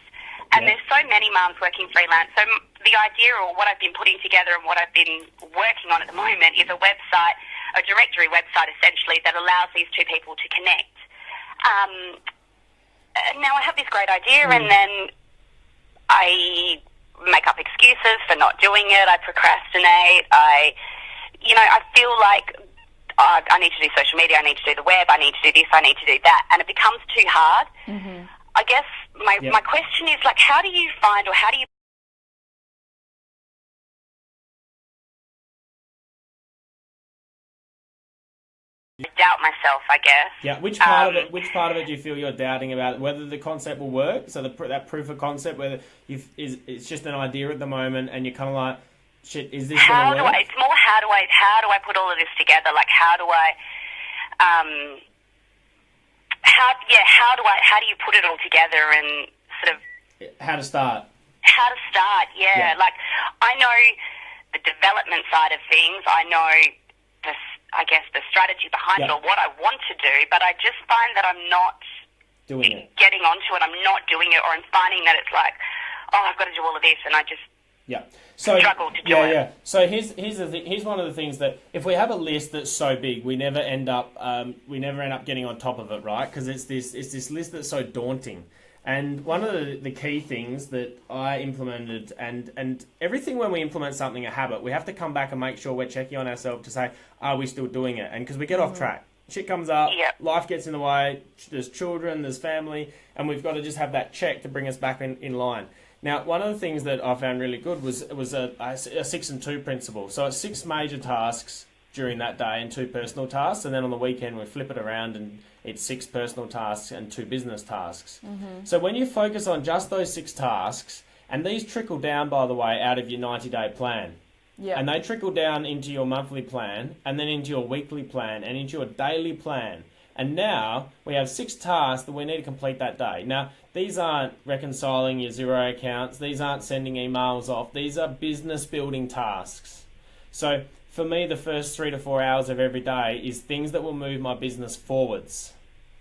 And there's so many mums working freelance. So the idea, or what I've been putting together and what I've been working on at the moment, is a website, a directory website essentially, that allows these two people to connect. Now I have this great idea and then I make up excuses for not doing it. I procrastinate. I feel like I need to do social media. I need to do the web. I need to do this. I need to do that. And it becomes too hard. Mm-hmm. I guess my question is, like, how do you find, or how do you doubt myself, I guess. Yeah, which part of it do you feel you're doubting about? Whether the concept will work, so that proof of concept, whether it's just an idea at the moment and you're kind of like, shit, is this going to work? It's more how do I put all of this together? Like, how do I how do you put it all together and sort of how to start? Yeah. Like, I know the development side of things. I know the strategy behind it, or what I want to do, but I just find that I'm not getting onto it. I'm not doing it, or I'm finding that it's like, oh, I've got to do all of this, and I just struggle to do it. Yeah. So here's the thing. Here's one of the things that if we have a list that's so big, we never end up getting on top of it, right? Because it's this list that's so daunting. And one of the key things that I implemented, and everything when we implement something, a habit, we have to come back and make sure we're checking on ourselves to say, are we still doing it? And because we get off track. Shit comes up, life gets in the way, there's children, there's family, and we've got to just have that check to bring us back in line. Now, one of the things that I found really good was a 6 and 2 principle. So it's 6 major tasks during that day and 2 personal tasks, and then on the weekend we flip it around and it's 6 personal tasks and 2 business tasks. So when you focus on just those 6 tasks, and these trickle down, by the way, out of your 90-day plan, and they trickle down into your monthly plan, and then into your weekly plan, and into your daily plan. And now we have 6 tasks that we need to complete that day. Now, these aren't reconciling your Xero accounts. These aren't sending emails off. These are business building tasks. So for me, the first 3 to 4 hours of every day is things that will move my business forwards.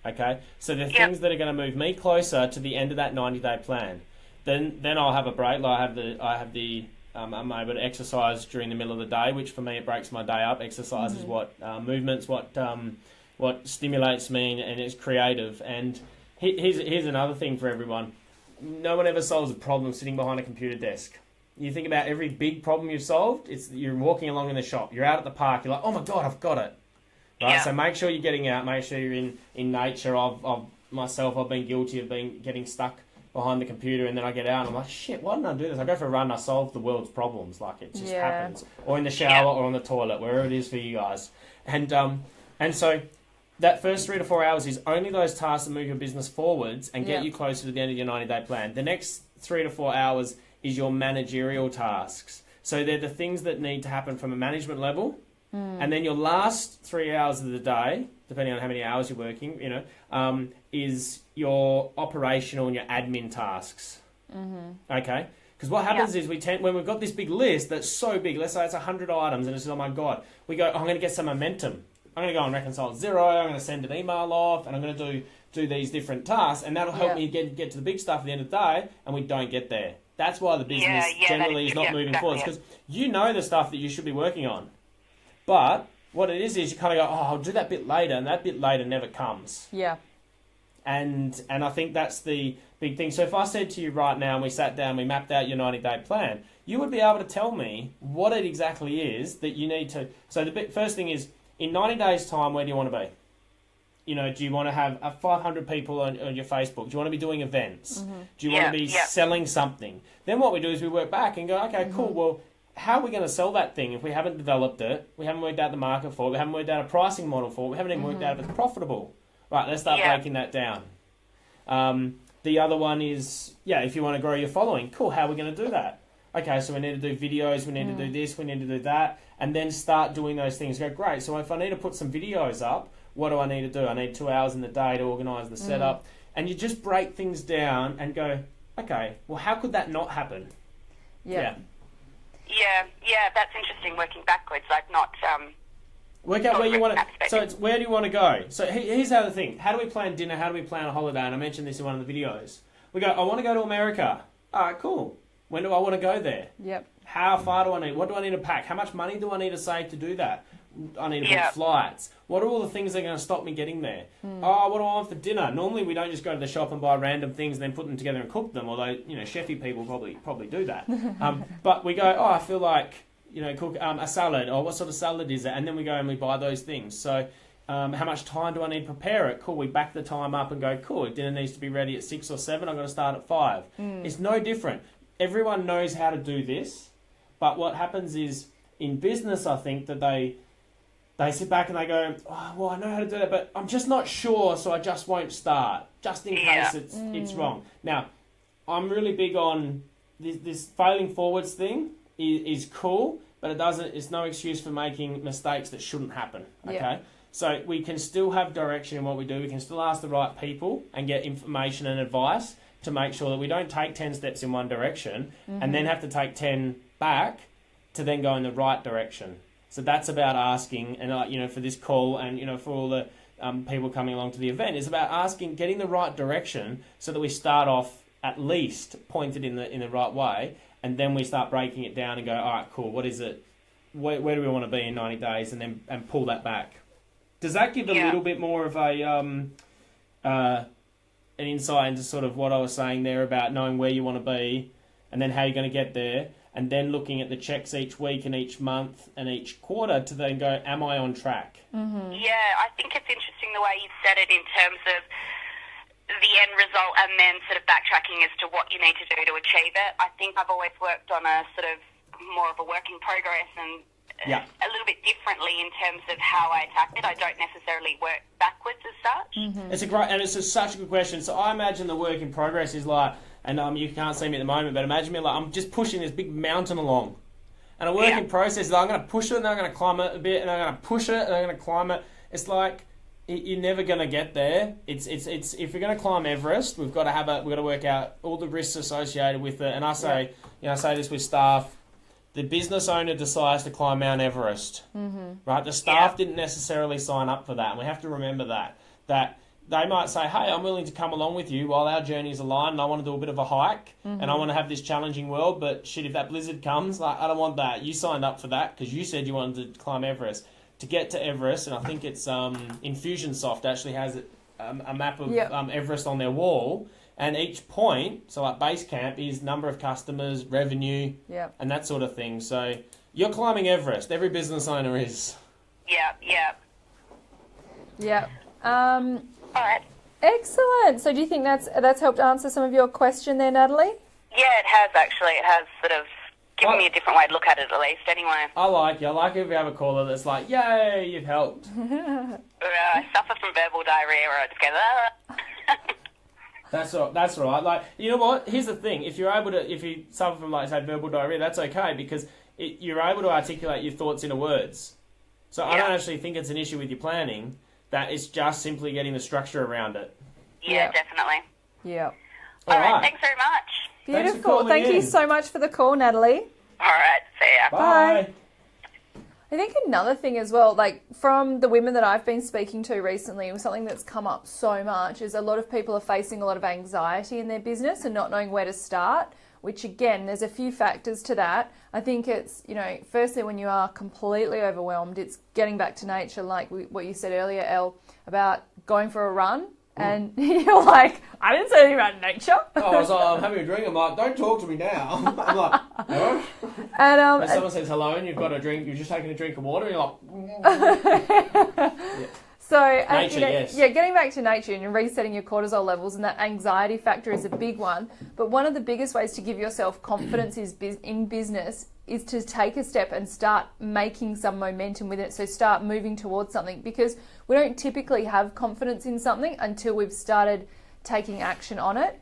Okay? So they're things that are going to move me closer to the end of that 90-day plan. Then I'll have a break. Like I'm able to exercise during the middle of the day, which for me, it breaks my day up. Exercise is what movements, what stimulates me, and it's creative. And here's another thing for everyone. No one ever solves a problem sitting behind a computer desk. You think about every big problem you've solved, you're walking along in the shop, you're out at the park, you're like, oh my God, I've got it. Right? So make sure you're getting out, make sure you're in nature. I've been guilty of getting stuck behind the computer, and then I get out and I'm like, shit, why didn't I do this? I go for a run, I solve the world's problems. Like, it just happens. Or in the shower or on the toilet, wherever it is for you guys. And so that first 3 to 4 hours is only those tasks that move your business forwards and get you closer to the end of your 90-day plan. The next 3 to 4 hours is your managerial tasks. So they're the things that need to happen from a management level. And then your last 3 hours of the day, depending on how many hours you're working, is your operational and your admin tasks. Okay? Because what happens is when we've got this big list that's so big, let's say it's 100 items, and it's, oh my God, we go, I'm going to get some momentum. I'm going to go and reconcile Xero, I'm going to send an email off, and I'm going to do these different tasks, and that'll help me get to the big stuff at the end of the day, and we don't get there. That's why the business generally is not moving forward, because you know the stuff that you should be working on. But what it is you kind of go, oh, I'll do that bit later, and that bit later never comes. Yeah. And I think that's the big thing. So if I said to you right now, and we sat down, we mapped out your 90-day plan, you would be able to tell me what it exactly is that you need to... So the first thing is, in 90 days' time, where do you want to be? Do you want to have 500 people on your Facebook? Do you want to be doing events? Do you want to be selling something? Then what we do is we work back and go, okay, cool, well, how are we going to sell that thing if we haven't developed it, we haven't worked out the market for it, we haven't worked out a pricing model for it, we haven't even worked out if it's profitable? Right, let's start breaking that down. The other one is, if you want to grow your following, cool, how are we going to do that? Okay, so we need to do videos, we need to do this, we need to do that, and then start doing those things. Go, great, so if I need to put some videos up, what do I need to do? I need 2 hours in the day to organise the setup. And you just break things down and go, okay, well, how could that not happen? Yeah, that's interesting, working backwards, like not... Work out where you want to... So it's where do you want to go? So here's the other thing. How do we plan dinner? How do we plan a holiday? And I mentioned this in one of the videos. We go, I want to go to America. All right, cool. When do I want to go there? Yep. How far do I need? What do I need to pack? How much money do I need to save to do that? I need to book flights. What are all the things that are going to stop me getting there? Oh, what do I want for dinner? Normally we don't just go to the shop and buy random things and then put them together and cook them, although, chefy people probably do that. But we go, I feel like, cook a salad, or what sort of salad is it? And then we go and we buy those things. So how much time do I need to prepare it? Cool, we back the time up and go, cool, dinner needs to be ready at 6 or 7, I've got to start at 5. It's no different. Everyone knows how to do this, but what happens is, in business, I think that they sit back and they go, oh, well, I know how to do that, but I'm just not sure, so I just won't start, just in case it's wrong. Now, I'm really big on this failing forwards thing is cool, but it's no excuse for making mistakes that shouldn't happen, okay? So we can still have direction in what we do. We can still ask the right people and get information and advice to make sure that we don't take 10 steps in one direction and then have to take 10 back to then go in the right direction. So that's about asking, and for this call and for all the people coming along to the event, it's about asking, getting the right direction so that we start off at least pointed in the right way, and then we start breaking it down and go, all right, cool, what is it? Where do we want to be in 90 days, and pull that back. Does that give a little bit more of an insight into sort of what I was saying there about knowing where you want to be and then how you're going to get there, and then looking at the checks each week and each month and each quarter to then go, am I on track? Mm-hmm. Yeah, I think it's interesting the way you said it in terms of the end result and then sort of backtracking as to what you need to do to achieve it. I think I've always worked on a sort of more of a work in progress and a little bit differently in terms of how I attack it. I don't necessarily work backwards as such. Mm-hmm. It's such a good question. So I imagine the work in progress is like, and you can't see me at the moment, but imagine me like I'm just pushing this big mountain along. And a work in process is like, I'm going to push it and I'm going to climb it a bit and I'm going to push it and I'm going to climb it. It's like you're never going to get there. It's if you're going to climb Everest, we've got to work out all the risks associated with it. And I say, I say this with staff. The business owner decides to climb Mount Everest, right? The staff didn't necessarily sign up for that, and we have to remember that they might say, hey, I'm willing to come along with you while our journeys aligned, and I want to do a bit of a hike, and I want to have this challenging world, but shit, if that blizzard comes, like, I don't want that. You signed up for that because you said you wanted to climb Everest. To get to Everest, and I think it's Infusionsoft actually has a map of Everest on their wall, and each point, so like base camp, is number of customers, revenue, and that sort of thing. So you're climbing Everest. Every business owner is. Yeah. All right. Excellent. So do you think that's helped answer some of your question there, Natalie? Yeah, it has actually. It has sort of given me a different way to look at it, at least, anyway. I like you. I like if you have a caller that's like, yay, you've helped. I suffer from verbal diarrhea where I just go, That's right. Like, you know what? Here's the thing. If you suffer from, like, say, verbal diarrhea, that's okay because you're able to articulate your thoughts into words. So I don't actually think it's an issue with your planning. That it's just simply getting the structure around it. Yeah, definitely. Yeah. All right. Thanks very much. Beautiful. Thank you so much for the call, Natalie. All right. See ya. Bye. I think another thing as well, like from the women that I've been speaking to recently, something that's come up so much is a lot of people are facing a lot of anxiety in their business and not knowing where to start, which again, there's a few factors to that. I think it's, firstly, when you are completely overwhelmed, it's getting back to nature, like what you said earlier, Elle, about going for a run. And you're like, I didn't say anything about nature. I was like, I'm having a drink. I'm like, don't talk to me now. I'm like, no. And when someone says hello and you've got a drink, you're just taking a drink of water, and you're like, So, nature, yes. Yeah, getting back to nature and resetting your cortisol levels, and that anxiety factor is a big one. But one of the biggest ways to give yourself confidence in business is to take a step and start making some momentum with it. So start moving towards something, because we don't typically have confidence in something until we've started taking action on it.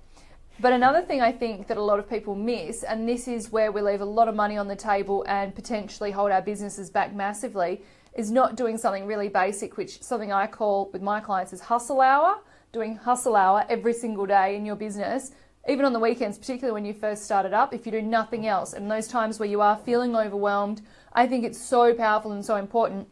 But another thing I think that a lot of people miss, and this is where we leave a lot of money on the table and potentially hold our businesses back massively, is not doing something really basic, which something I call with my clients is hustle hour. Doing hustle hour every single day in your business, even on the weekends, particularly when you first started up, if you do nothing else. And those times where you are feeling overwhelmed, I think it's so powerful and so important.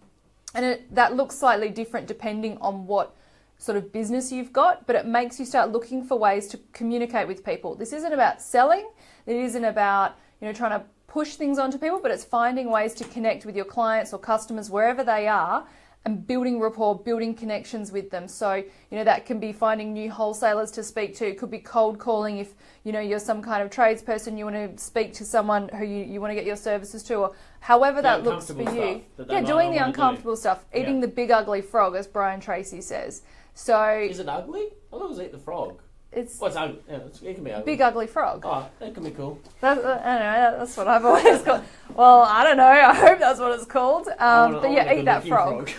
And that looks slightly different depending on what sort of business you've got, but it makes you start looking for ways to communicate with people. This isn't about selling. It isn't about, trying to push things onto people, but it's finding ways to connect with your clients or customers wherever they are and building rapport, building connections with them. So, that can be finding new wholesalers to speak to. It could be cold calling if, you're some kind of tradesperson, you want to speak to someone who you want to get your services to, or however that looks for you. Doing the uncomfortable stuff. Eating the big ugly frog, as Brian Tracy says. So, is it ugly? I thought it was eat the frog. It's ugly? Yeah, it can be ugly. Big ugly frog. Oh, that can be cool. I don't know, that's what I've always called. Well, I don't know. I hope that's what it's called. Eat that frog.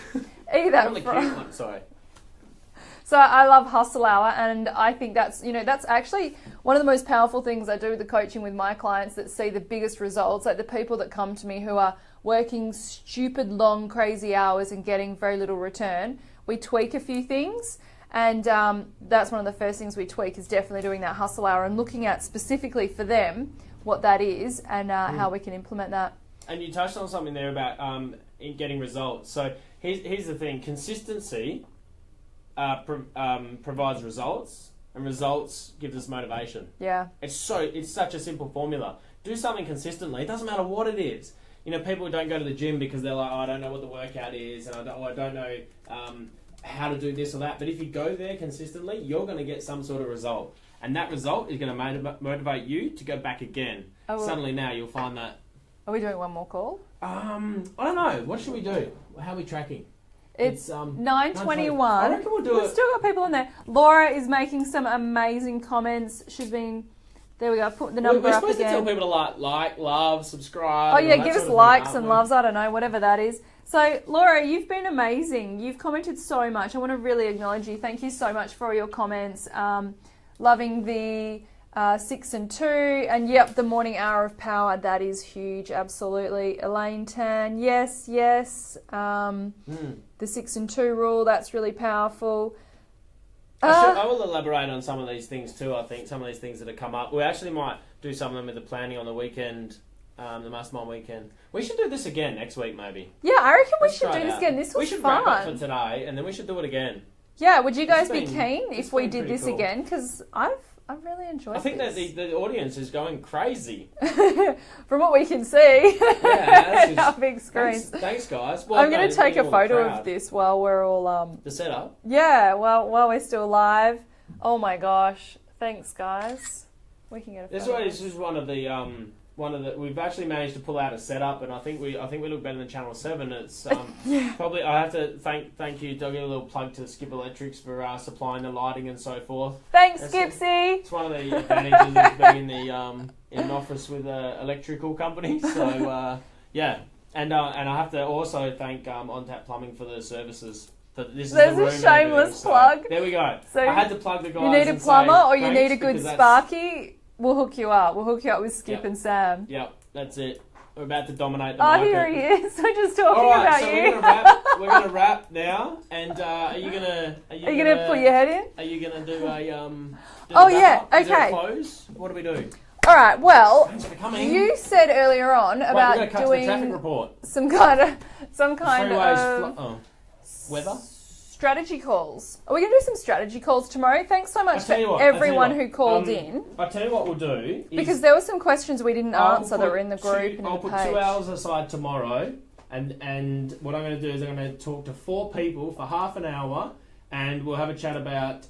Eat that frog. Sorry. So I love hustle hour, and I think that's that's actually one of the most powerful things I do with the coaching with my clients that see the biggest results. Like the people that come to me who are working stupid long crazy hours and getting very little return, we tweak a few things. And that's one of the first things we tweak, is definitely doing that hustle hour and looking at specifically for them what that is and how we can implement that. And you touched on something there about in getting results. So here's the thing: consistency provides results, and results gives us motivation. Yeah. It's such a simple formula. Do something consistently. It doesn't matter what it is. You know, people don't go to the gym because they're like, oh, I don't know what the workout is, and I don't know how to do this or that. But if you go there consistently, you're going to get some sort of result. And that result is going to motivate you to go back again. Oh, well, suddenly now you'll find that... Are we doing one more call? I don't know. What should we do? How are we tracking? It's 9:21. I reckon we'll do it. We've still got people in there. Laura is making some amazing comments. She's been... There we go. Put the number up again. We're supposed to tell people to like, love, subscribe. Oh yeah, give us likes and loves. I don't know, whatever that is. So Laura, you've been amazing. You've commented so much. I want to really acknowledge you. Thank you so much for all your comments. Loving the 6 and 2, and yep, the morning hour of power. That is huge. Absolutely. Elaine Tan. Yes. The 6 and 2 rule. That's really powerful. I will elaborate on some of these things too. I think some of these things that have come up. We actually might do some of them with the planning on the weekend, the mastermind weekend. We should do this again next week, maybe. Yeah, I reckon we should do this again. This was fun. We should wrap up for today, and then we should do it again. Yeah, would you guys be keen if we did this again? Because I've really enjoyed it. I think that the audience is going crazy. From what we can see. Yeah, our big screens. Thanks guys. Well, I'm going to take a photo of this while we're all... The setup? Yeah, while we're still live. Oh my gosh. Thanks, guys. We can get a photo. This is one of the... we've actually managed to pull out a setup, and I think we look better than Channel 7. It's probably, I have to thank you. I'll give a little plug to Skip Electrics for supplying the lighting and so forth. Thanks, Skipsy. It's one of the advantages of being in an office with an electrical company. So yeah, and I have to also thank On Tap Plumbing for the services. There's a shameless plug. So, there we go. So I had to plug the guys. You need a plumber or you need a good Sparky. We'll hook you up. We'll hook you up with Skip and Sam. Yep, that's it. We're about to dominate the market. Oh, here he is. We're just talking about so you. We're gonna wrap now. And are you gonna put your head in? Are you gonna do a Oh yeah. Okay. Is there a close? What do we do? All right. Well, thanks for coming. You said earlier on about we're gonna doing the traffic report. some kind of weather. Strategy calls. Are we going to do some strategy calls tomorrow? Thanks so much for everyone who called in. I'll tell you what we'll do. Because there were some questions we didn't answer that were in the group and I'll put 2 hours aside tomorrow, and what I'm going to do is I'm going to talk to 4 people for half an hour, and we'll have a chat about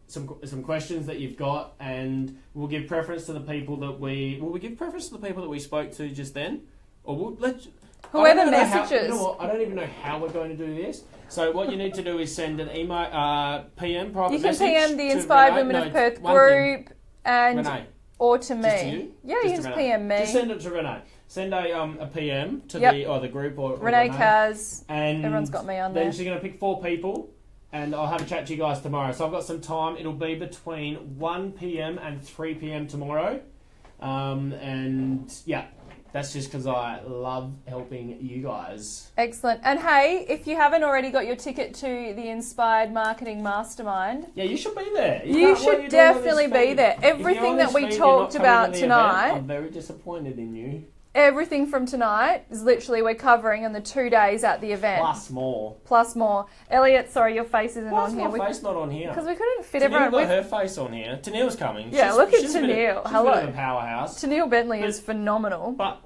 some questions that you've got, and we'll give preference to the people that we give preference to the people that we spoke to just then, or we'll let whoever messages. You know what? I don't even know how we're going to do this. So what you need to do is send an email, PM, private message. You can PM the Inspired Women of Perth group Renee. Or to me. Just to you? Yeah, you can PM me. Just send it to Renee. Send a PM to the group or Renee Kacz. And everyone's got me on there. Then she's going to pick 4 people, and I'll have a chat to you guys tomorrow. So I've got some time. It'll be between 1 PM and 3 PM tomorrow. And yeah. That's just because I love helping you guys. Excellent. And hey, if you haven't already got your ticket to the Inspired Marketing Mastermind... Yeah, you should be there. You should definitely be there. Everything that we talked about tonight... Event, I'm very disappointed in you. Everything from tonight is literally we're covering in the 2 days at the event. Plus more. Elliott, sorry, your face isn't on here. Why is my face not on here? Because we couldn't fit everyone. Got her face on here. Tennille's coming. Yeah, look at Tennille. Hello. She's a bit of a powerhouse. Tennille Bentley is phenomenal. But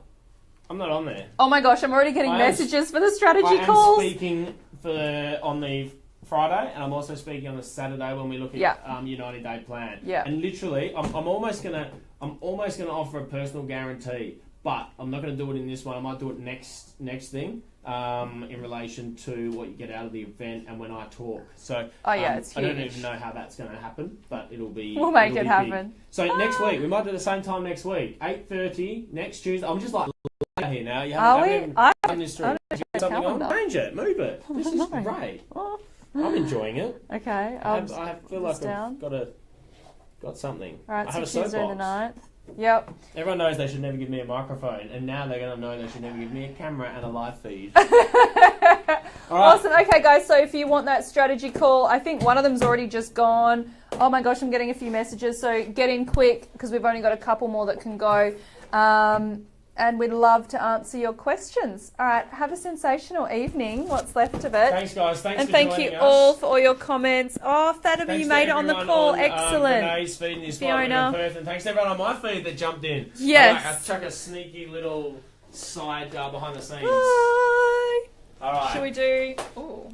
I'm not on there. Oh my gosh, I'm already getting messages for the strategy calls. I'm speaking on the Friday, and I'm also speaking on the Saturday when we look at your 90-day plan. Yeah. And literally, I'm almost gonna offer a personal guarantee. But I'm not going to do it in this one. I might do it next thing in relation to what you get out of the event and when I talk. So it's huge. I don't even know how that's going to happen, but it'll be. We'll make it happen. Big. So next week we might do the same time next week, 8:30 next Tuesday. I'm just like here now. You haven't done this through. Something on? Change it, move it. This is great. I'm enjoying it. Okay. I feel like I've got something. All right, so Tuesday the 9th. Yep. Everyone knows they should never give me a microphone, and now they're going to know they should never give me a camera and a live feed. All right. Awesome. Okay, guys, so if you want that strategy call, I think one of them's already just gone. Oh my gosh, I'm getting a few messages, so get in quick because we've only got a couple more that can go. And we'd love to answer your questions. All right, have a sensational evening, what's left of it. Thanks, guys. Thanks and for thank joining you us. all for all your comments. Oh, Fatima, Thanks you made it on the call. on, Excellent. Renee's feed and Inspired Women of Perth, and thanks to everyone on my feed that jumped in. Yes. I chuck a sneaky little side behind the scenes. Bye. All right. Should we do... Ooh.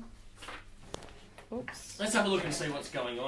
Oops. Let's have a look and see what's going on.